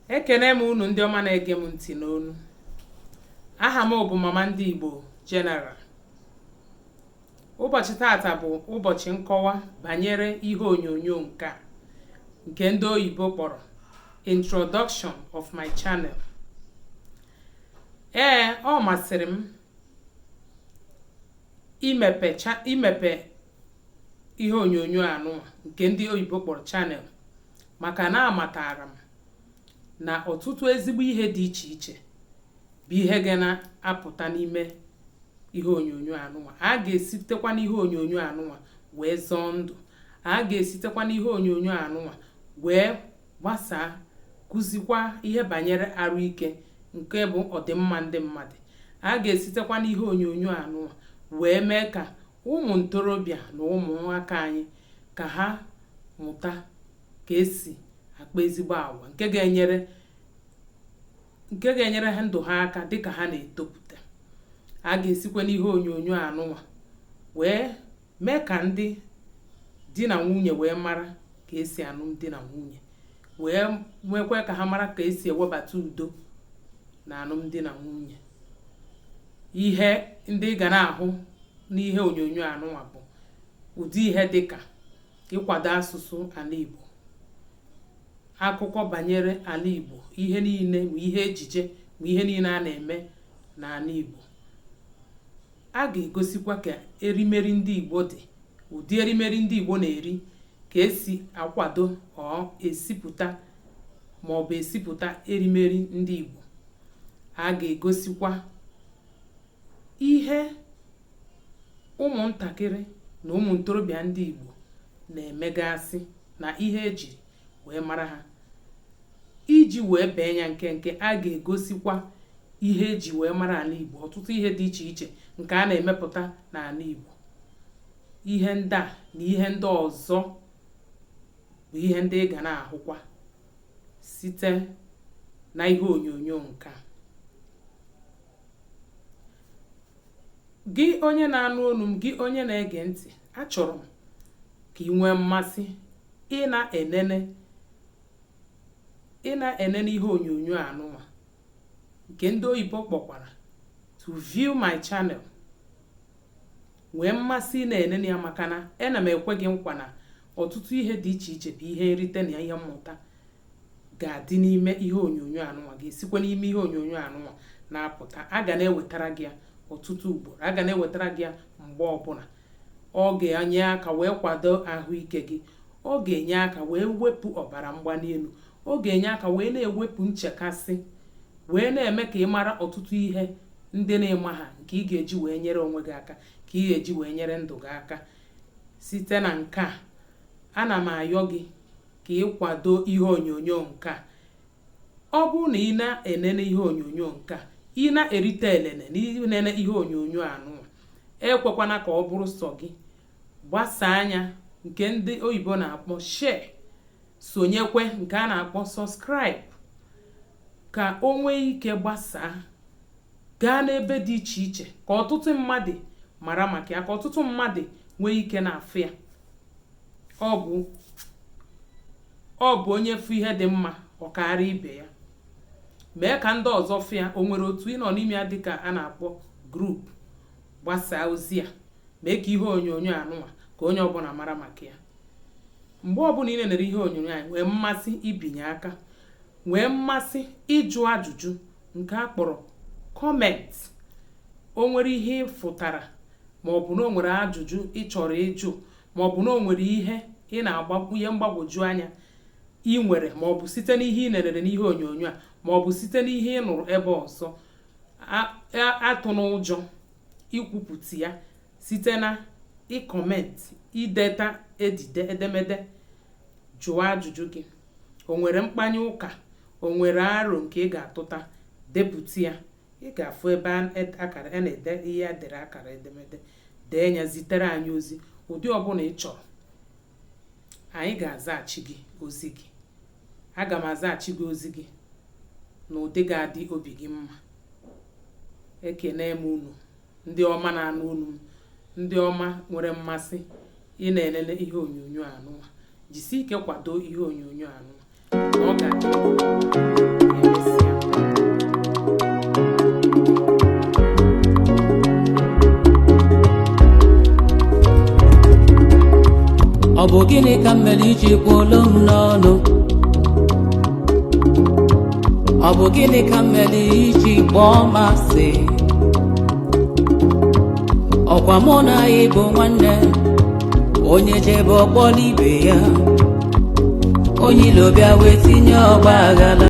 Ekene m unu ndị ọma na-ege m ntị n'onu. Aha m bụ Mama Ndị Igbo General. Ụbọchị tata bụ ụbọchị nkọwa banyere ihe onyonyo nke ndị oyibo kpọrọ Introduction of my channel. Ọ masịrị m imepe ihe onyonyo anụnwa nke ndị oyibo kpọrọ channel, maka na amatara m na ọtụtụ ezigbo ihe dị iche iche bụ ihe ga na-apụta n'ime ihe onyonyo anụnwa. A ga-esitekwa n'ihe onyonyo anụnwa wee zọọ ndụ. A ga-esitekwa n'ihe onyonyo anụnwa wee gbasaa, kụzikwa ihe banyere arụ ike nke bụ ọdịmma ndị mmadụ. A ga-esitekwa n'ihe onyonyo anụnwa wee mee ka ụmụ ntorobịa na ụmụnwaka anyị ka ha mụta ka esi akpa ezigbo agwa nke ga-enyere ha ndụ ha aka dịka ha na-etopụta. A ga-esikwa n'ihe onyonyo anụnwa wee mee ka ndị di na nwunye wee mara ka esi alụmdi na nwunye, wee nwekwa ka ha mara ka esi ewebata udo na alụmdi na nwunye. Ihe ndị ga na-ahụ n'ihe onyonyo anụnwa bụ ụdị ihe dịka ịkwado asụsụ ala Igbo, akụkọ banyere ala Igbo, ihe niile ma ihe ejije ma ihe niile a na-eme n'ala Igbo. A ga-egosikwa ka erimeri ndị Igbo dị, ụdị erimeri ndị Igbo na-eri, ka esi akwado esipụta ma ọ bụ esipụta erimeri ndị Igbo. A ga-egosikwa ihe ụmụntakịrị na ụmụ ntorobịa ndị Igbo na-emegasị na ihe ejiri wee mara ha. Iji wee bee ya nkenke, a ga-egosikwa ihe eji wee mara ala Igbo, ọtụtụ ihe dị iche iche nke a na-emepụta n'ala Igbo. Ihe ndị a na ihe ndị ọzọ bụ ihe ndị ị ga na-ahụkwa site na ihe onyonyo nke a. Gị onye na-anụ olu m, gị onye na-ege ntị, achọrọ m ka ị nwee mmasị ị na-enene ihe onyonyo anụnwa nke ndị oyibo kpọkwara to view my channel. Nwee mmasị ị na-enene ya, maka na ana m ekwe gị nkwa na ọtụtụ ihe dị iche iche bụ ihe nrite na ihe mmụta ga-adị n'ime ihe onyonyo anụnwa, ga-esikwa n'ime ihe onyonyo anụnwa na-apụta. A ga na-ewetara gị ya ọtụtụ ugboro, a ga na-ewetara gị ya mgbe ọbụla. Ọ ga-enye aka wee kwado ahụike gị, ọ ga-enye aka wee wepụ ọbara mgbali elu, ọ ga-enye aka wee na-ewepụ nchekasị, wee na-eme ka ị mara ọtụtụ ihe ndị na-ema ha, nke ị ga-eji wee nyere onwe gị aka, ka ị ga-eji wee nyere ndụ gị aka. Site na nke a, ana m ayọ gị ka ị kwado ihe onyonyo nke a. Ọ bụrụ na ị na-enene ihe onyonyo nke a, ị na-erite elele n'inene ihe onyonyo anụnwa, ekwekwana ka ọ bụrụ sọ gị. Gbasaa anya, nke ndị oyibo na-akpọ share, sonyekwe nke a na-akpọ subscribe, ka o nwee ike gbasaa gaa n'ebe dị iche iche, ka ọtụtụ mmadụ mara maka ya, ka ọtụtụ mmadụ nwee ike na-afụ ya. Ọ bụ onye fụ ihe dị mma ọ karịa ibe ya. Mee ka ndị ọzọ fụ ya. O nwere otu ị nọ n'ime ya dịka a na-akpọ group, gbasaa ozi a, mee ka ihe onyonyo anụnwa ka onye ọbụla mara maka ya. Mgbe ọbụla ị na-enere ihe onyonyo anyị, nwee mmasị ibinye aka, nwee mmasị ịjụ ajụjụ nke a kpọrọ comment. O nwere ihe ịfụtara, ma ọ bụ na o nwere ajụjụ ị chọrọ ịjụ, ma ọ bụ na o nwere ihe ị na-agbakwunye mgbagwoju anya ị nwere, ma ọ bụ site n'ihe ị nerere n'ihe onyonyo a, ma ọ bụ site n'ihe ị nụrụ ebe ọzọ. Atụ n'ụjọ ikwupụta ya site na ịkọment, ideta edemede, jụọ ajụjụ gị. O nwere mkpanye ụka, o nwere aro nke ị ga-atụta, depụta ya. Ị ga-afụ ebe akara a na-ede ihe edere akara edemede, dee ya, zitere anyị ozi ụdị ọbụla ị chọrọ. Anyị ga-azaghachi gị ozi gị. Aga m azaghachi gị ozi gị n'ụdị ga-adị obi gị mma. Ekene m unu ndị ọma na-anụ unu, ndị ọma nwere mmasị ị na-elele ihe onyonyo anụnwa. Jisi ike kwado ihe onyonyo anụnwa na ọ ga-adị emesịa. Ọ bụ gịnị ka m mere iji kwuolu m n'ọnụ? Ọ bụ gịnị ka m mere iji kpọọ m asị? Ọkwa mụ na ya bụ nwanne, onye jebe ọkpọla ibe ya, onye ilo bịa wee tinye ọgba aghara.